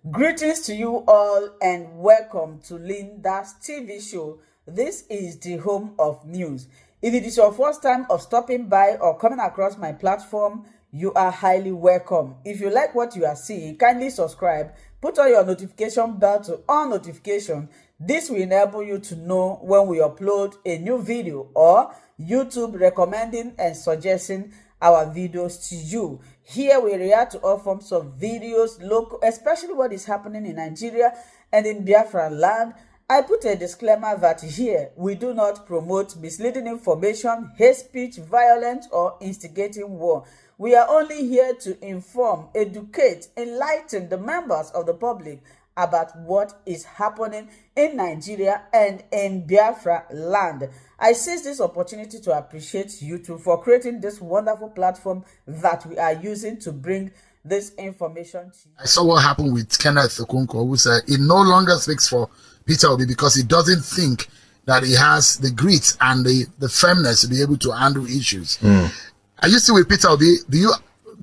Greetings to you all and welcome to Linda's TV show. This is the home of news. If it is your first time of stopping by or coming across my platform, you are highly welcome. If you like what you are seeing, kindly subscribe, put on your notification bell to on notification. This will enable you to know when we upload a new video or YouTube recommending and suggesting our videos to you. Here we react to all forms of videos, local, especially what is happening in Nigeria and in Biafra land. I put a disclaimer that here we do not promote misleading information, hate speech, violence, or instigating war. We are only here to inform, educate, enlighten the members of the public about what is happening in Nigeria and in Biafra land. I seize this opportunity to appreciate you too for creating this wonderful platform that we are using to bring this information to you. I saw what happened with Kenneth Okonkwo, who said he no longer speaks for Peter Obi because he doesn't think that he has the grit and the firmness to be able to handle issues. Are you still with Peter Obi? Do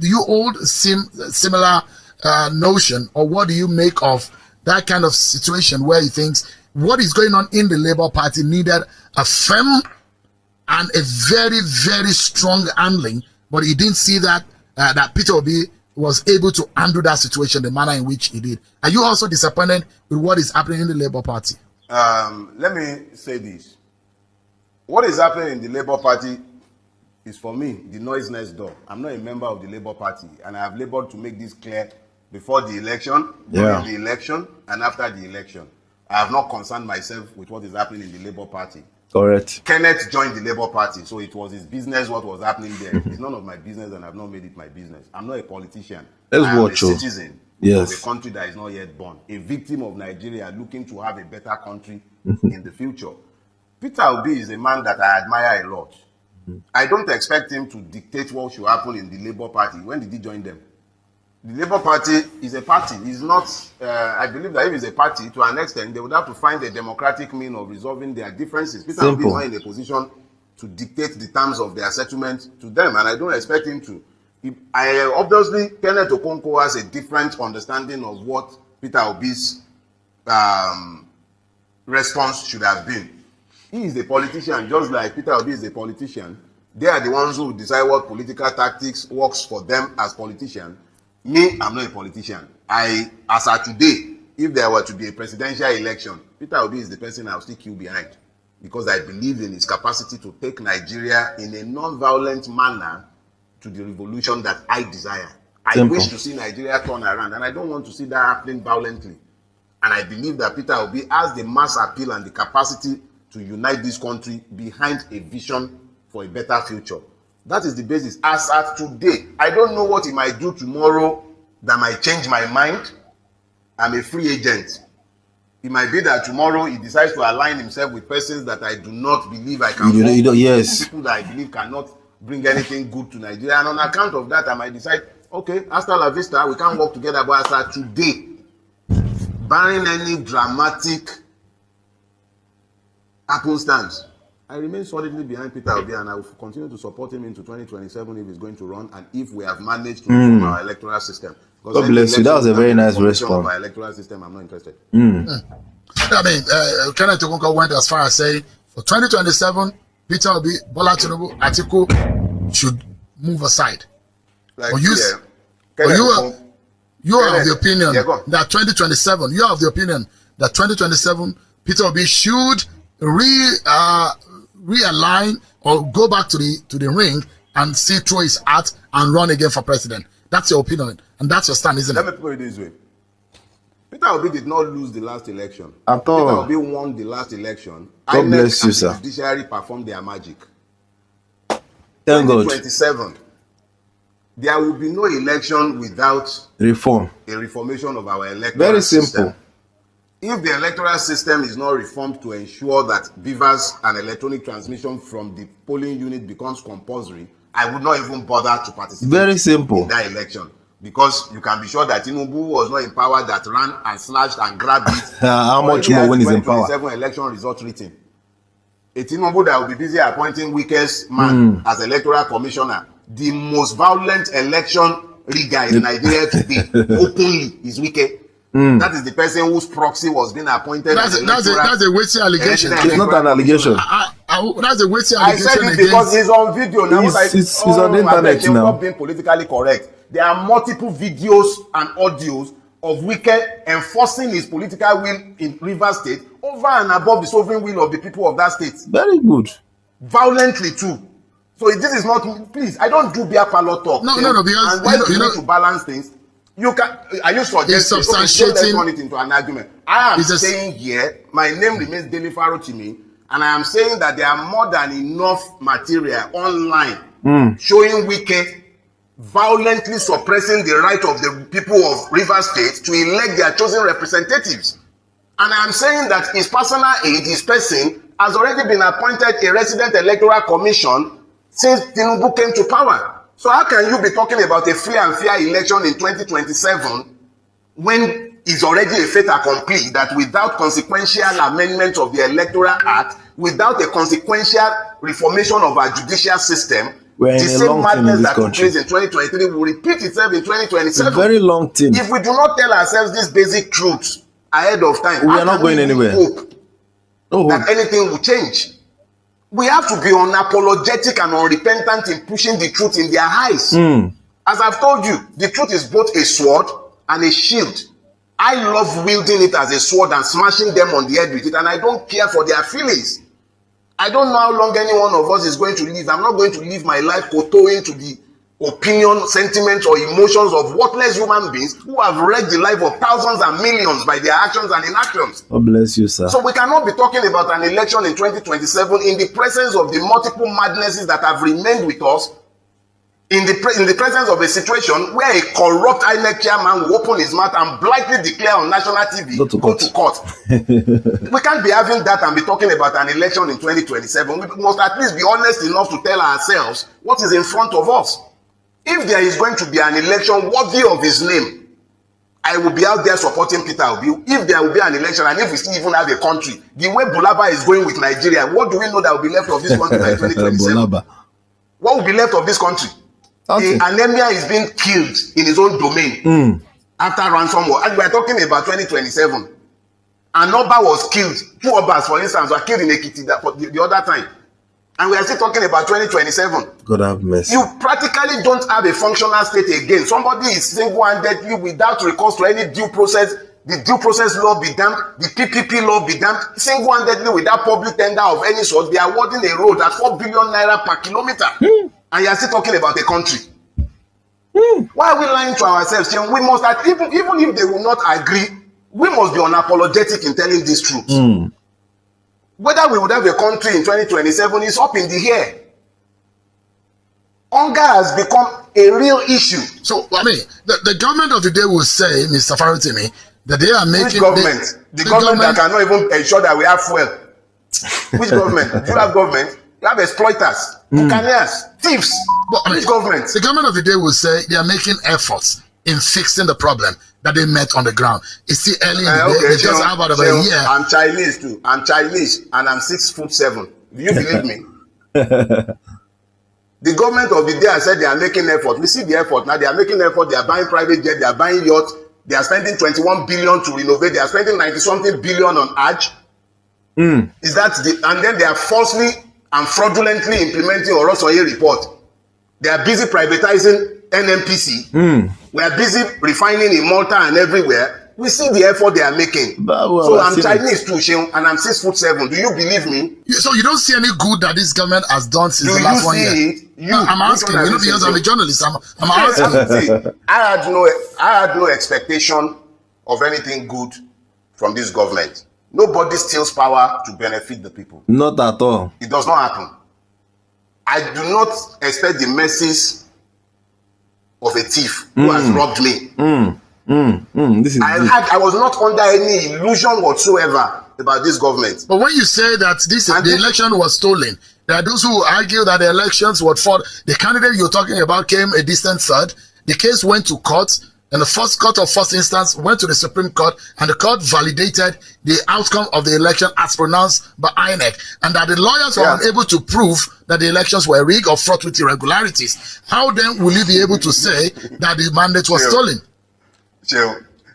you hold similar notion, or what do you make of that kind of situation where he thinks what is going on in the Labour Party needed a firm and a very, very strong handling, but he didn't see that that Peter Obi was able to handle that situation the manner in which he did. Are you also disappointed with what is happening in the Labour Party? Let me say this. What is happening in the Labour Party is, for me, the noise next door. I'm not a member of the Labour Party, and I have labored to make this clear before the election, during the election, and after the election. I have not concerned myself with what is happening in the Labour Party. Correct. Kenneth joined the Labour Party, so it was his business what was happening there. It's none of my business, and I've not made it my business. I'm not a politician. I'm a citizen of a country that is not yet born, a victim of Nigeria looking to have a better country in the future. Peter Obi is a man that I admire a lot. I don't expect him to dictate what should happen in the Labour Party. When did he join them? The Labour Party is a party. It's not, I believe that if it's a party, to an extent, they would have to find a democratic means of resolving their differences. Peter Obi is not in a position to dictate the terms of their settlement to them, and I don't expect him to. Obviously, Kenneth Okonkwo has a different understanding of what Peter Obi's response should have been. He is a politician, just like Peter Obi is a politician. They are the ones who decide what political tactics works for them as politicians. Me, I'm not a politician. As of today, if there were to be a presidential election, Peter Obi is the person I'll still queue behind, because I believe in his capacity to take Nigeria in a non-violent manner to the revolution that I desire. I wish to see Nigeria turn around, and I don't want to see that happening violently. And I believe that Peter Obi has the mass appeal and the capacity to unite this country behind a vision for a better future. That is the basis. As at today, I don't know what he might do tomorrow that might change my mind. I'm a free agent. It might be that tomorrow he decides to align himself with persons that I do not believe I can work. People that I believe cannot bring anything good to Nigeria. And on account of that, I might decide, okay, hasta la vista, we can't work together. But as at today, barring any dramatic happenstance, I remain solidly behind Peter Obi, and I will continue to support him into 2027 if he's going to run, and if we have managed to reform our electoral system. God bless you. That was a very nice response. Our electoral system, I'm not interested. I mean, Kenneth Okonkwo went as far as saying, for 2027, Peter Obi, Bola Tinubu, Atiku should move aside. Like, you are of the opinion that 2027, you are of the opinion that 2027, Peter Obi should realign or go back to the ring and see through his hat and run again for president. That's your opinion, and that's your stand, isn't it? Let me put it this way. Peter Obi did not lose the last election. At all. Peter Obi won the last election. God bless you, sir. The judiciary performed their magic. Thank God. 2027, there will be no election without a reformation of our electoral system. Very simple. If the electoral system is not reformed to ensure that beavers and electronic transmission from the polling unit becomes compulsory, I would not even bother to participate in that election. Because you can be sure that Tinubu was not in power, that ran and snatched and grabbed it. How much more when he's in power? 2027 election result written. A Tinubu that will be busy appointing weakest man as electoral commissioner. The most violent election rigger in Nigeria today, openly, is Wike. That is the person whose proxy was being appointed. That's a weighty allegation. It's not an allegation. That's a weighty allegation. I said it because he's on video now. He's on the internet now. Not being politically correct. There are multiple videos and audios of Wike enforcing his political will in Rivers State over and above the sovereign will of the people of that state. Very good. Violently too. So this is not, please, I don't do beer parlor talk. No, because and when you need to balance things, you can. Are you suggesting? Okay, let's turn it into an argument. I am saying here, my name remains Dele Farotimi, and I am saying that there are more than enough material online showing Wike violently suppressing the right of the people of Rivers State to elect their chosen representatives. And I am saying that his personal aide, his person, has already been appointed a resident electoral commission since Tinubu came to power. So how can you be talking about a free and fair election in 2027 when it's already a fait accompli that without consequential amendment of the Electoral Act, without a consequential reformation of our judicial system, the same madness that took place in 2023 will repeat itself in 2027. A very long thing. If we do not tell ourselves these basic truths ahead of time, we are not going anywhere. Hope that anything will change. We have to be unapologetic and unrepentant in pushing the truth in their eyes. As I've told you, the truth is both a sword and a shield. I love wielding it as a sword and smashing them on the head with it, and I don't care for their feelings. I don't know how long any one of us is going to live. I'm not going to live my life kowtowing to the opinion, sentiments, or emotions of worthless human beings who have wrecked the life of thousands and millions by their actions and inactions. God bless you, sir. So we cannot be talking about an election in 2027 in the presence of the multiple madnesses that have remained with us, in the presence of a situation where a corrupt INEC chairman will open his mouth and blithely declare on national TV, go to court. We can't be having that and be talking about an election in 2027. We must at least be honest enough to tell ourselves what is in front of us. If there is going to be an election worthy of his name, I will be out there supporting Peter Obi. If there will be an election, and if we still even have a country, the way Bulaba is going with Nigeria, what do we know that will be left of this country by 2027? What will be left of this country? The anemia is being killed in his own domain after ransom war. And we are talking about 2027. An Oba was killed. 2 Obas, for instance, were killed in Ekiti the other time. And we are still talking about 2027. God have mercy. You practically don't have a functional state again. Somebody is single-handedly, without recourse to any due process, the due process law be damned, the PPP law be damned, single-handedly without public tender of any sort, they are awarding a road at 4 billion naira per kilometer. And you are still talking about a country. Why are we lying to ourselves? We must, even if they will not agree, we must be unapologetic in telling this truth. Whether we would have a country in 2027 is up in the air. Hunger has become a real issue. So, I mean, the government of the day will say, Mr. Farotimi, that they are making... Which government? The government that cannot even ensure that we have fuel. Which government? Do you have government? You have exploiters, buccaneers, thieves. But, which government? The government of the day will say they are making efforts in fixing the problem that they met on the ground. It's still early in the day. They just have about a year. I'm Chinese too. I'm Chinese and I'm 6'7". Do you believe me? The government of the day has said they are making effort. We see the effort now. They are making effort. They are buying private jet. They are buying yachts. They are spending 21 billion to renovate. They are spending 90-something billion on Hajj. Is that and then they are falsely and fraudulently implementing Orosoye report. They are busy privatizing NNPC. We are busy refining in Malta and everywhere. We see the effort they are making. So I'm Chinese too, Sheon, and I'm 6'7". Do you believe me? So you don't see any good that this government has done since the last 1 year? I'm asking. You know, because I'm a journalist. I'm asking. I had no expectation of anything good from this government. Nobody steals power to benefit the people. Not at all. It does not happen. I do not expect the mercies of a thief who has robbed me. I was not under any illusion whatsoever about this government. But when you say that the election was stolen, there are those who argue that the elections were fought. The candidate you're talking about came a distant third. The case went to court, and the first court of first instance went to the Supreme Court, and the court validated the outcome of the election as pronounced by INEC, and that the lawyers were unable to prove that the elections were rigged or fraught with irregularities. How then will you be able to say that the mandate was stolen?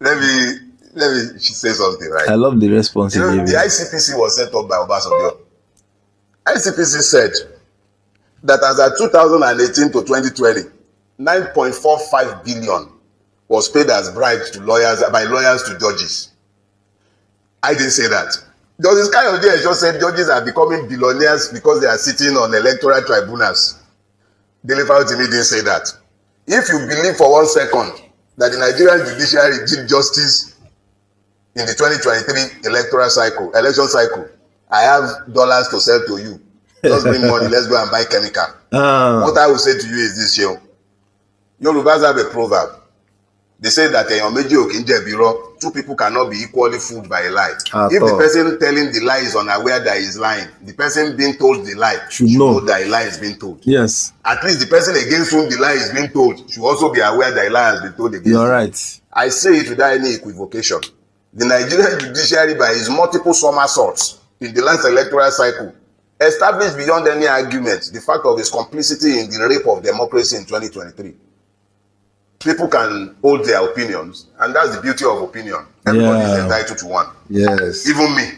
Let me let me say something, right? I love the response You you know, gave. the ICPC was set up by Obasanjo. ICPC said that as at 2018 to 2020, 9.45 billion was paid as bribes to lawyers by lawyers to judges. I didn't say that. There was this kind of day I just said judges are becoming billionaires because they are sitting on electoral tribunals. Dele Farotimi didn't say that. If you believe for 1 second that the Nigerian judiciary did justice in the 2023 election cycle, I have dollars to sell to you. Just bring money, let's go and buy chemical. What I will say to you is this, yo. Yorubas have a proverb. They say that two people cannot be equally fooled by a lie. If the person telling the lie is unaware that he is lying, the person being told the lie should know that a lie is being told. Yes. At least the person against whom the lie is being told should also be aware that a lie has been told against him. You're right. I say it without any equivocation. The Nigerian judiciary, by its multiple somersaults in the last electoral cycle, established beyond any argument the fact of its complicity in the rape of democracy in 2023. People can hold their opinions, and that's the beauty of opinion. Everybody is entitled to one. Yes. Even me.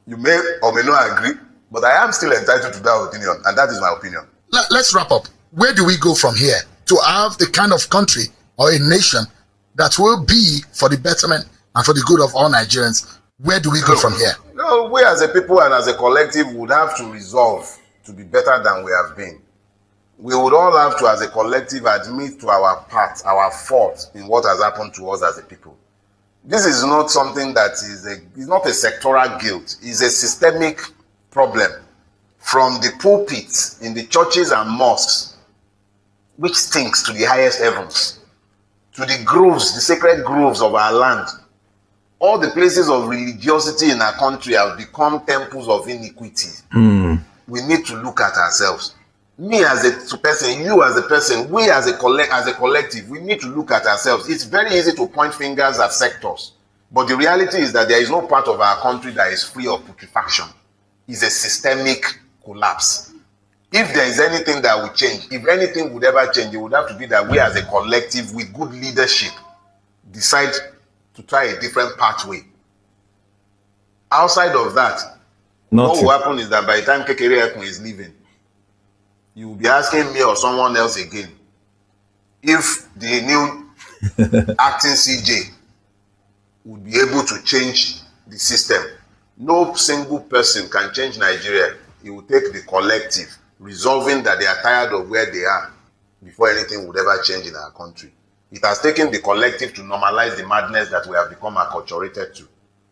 You may or may not agree, but I am still entitled to that opinion, and that is my opinion. Let's wrap up. Where do we go from here to have the kind of country or a nation that will be for the betterment and for the good of all Nigerians? Where do we go from here? No, we as a people and as a collective would have to resolve to be better than we have been. We would all have to, as a collective, admit to our part, our fault in what has happened to us as a people. This is not something that is it's not a sectoral guilt. It's a systemic problem from the pulpits in the churches and mosques, which stinks to the highest heavens, to the groves, the sacred groves of our land. All the places of religiosity in our country have become temples of iniquity. We need to look at ourselves. Me as a person, you as a person, we as a collective, we need to look at ourselves. It's very easy to point fingers at sectors, but the reality is that there is no part of our country that is free of putrefaction. It's a systemic collapse. If there is anything that will change, if anything would ever change, it would have to be that we as a collective with good leadership decide to try a different pathway. Outside of that, what will happen is that by the time Kekere Ekun is leaving, you will be asking me or someone else again if the new acting CJ would be able to change the system. No single person can change Nigeria. It will take the collective resolving that they are tired of where they are before anything would ever change in our country. It has taken the collective to normalize the madness that we have become acculturated to.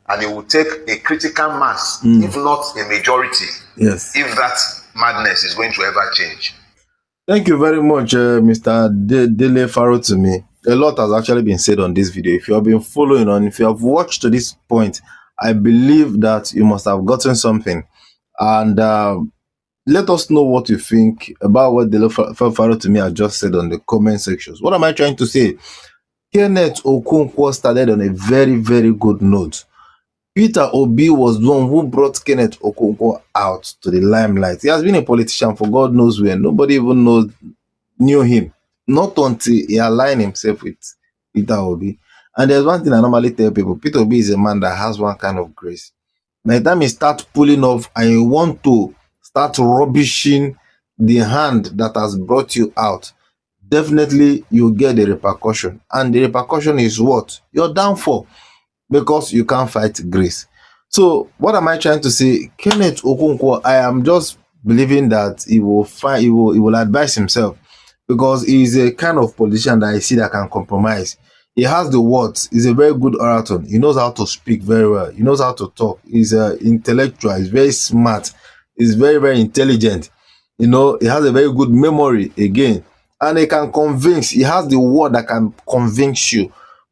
And it will take a critical mass, if not a majority, if that madness is going to ever change. Thank you very much, Mr. Dele Farotimi. A lot has actually been said on this video. If you have been following on, if you have watched to this point, I believe that you must have gotten something. And let us know what you think about what Dele Farotimi has just said on the comment sections. What am I trying to say? Kenneth Okonkwo started on a very, very good note. Peter Obi was the one who brought Kenneth Okonkwo out to the limelight. He has been a politician for God knows when. Nobody even knew him. Not until he aligned himself with Peter Obi. And there's one thing I normally tell people. Peter Obi is a man that has one kind of grace. By the time he starts pulling off and you want to start rubbishing the hand that has brought you out, definitely you get the repercussion. And the repercussion is what? Your downfall. Because you can't fight grace. So what am I trying to say? Kenneth Okonkwo, I am just believing that he will advise himself, because he is a kind of politician that I see that can compromise. He has the words. He's a very good orator. He knows how to speak very well. He knows how to talk. He's intellectual. He's very smart. He's very, very intelligent. You know, he has a very good memory again. And he can convince. He has the word that can convince you.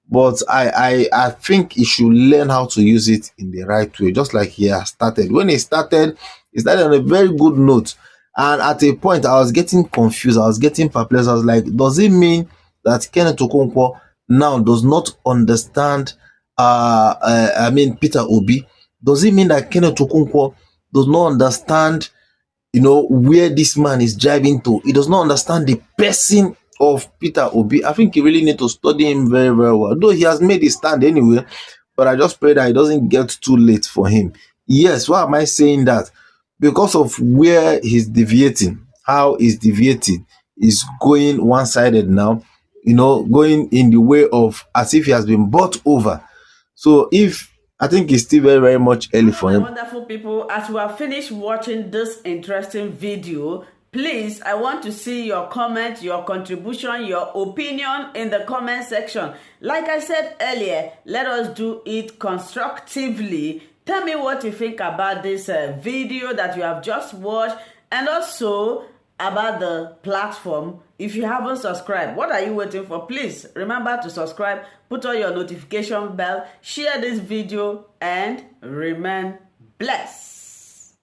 But I think he should learn how to use it in the right way, just like he has started. When he started on a very good note. And at a point, I was getting confused. I was getting perplexed. I was like, does it mean that Kenneth Okonkwo now does not understand, Peter Obi? Does it mean that Kenneth Okonkwo does not understand, where this man is driving to? He does not understand the person of Peter Obi. I think you really need to study him very, very well. Though he has made his stand anyway, but I just pray that it doesn't get too late for him. Yes, why am I saying that? Because of where he's deviating, how he's deviating, is going one-sided now, you know, going in the way of as if he has been bought over. So if I think it's still very, very much early for him. Wonderful people, as we have finished watching this interesting video, please, I want to see your comment, your contribution, your opinion in the comment section. Like I said earlier, let us do it constructively. Tell me what you think about this video that you have just watched, and also about the platform. If you haven't subscribed, what are you waiting for? Please remember to subscribe, put on your notification bell, share this video, and remain blessed.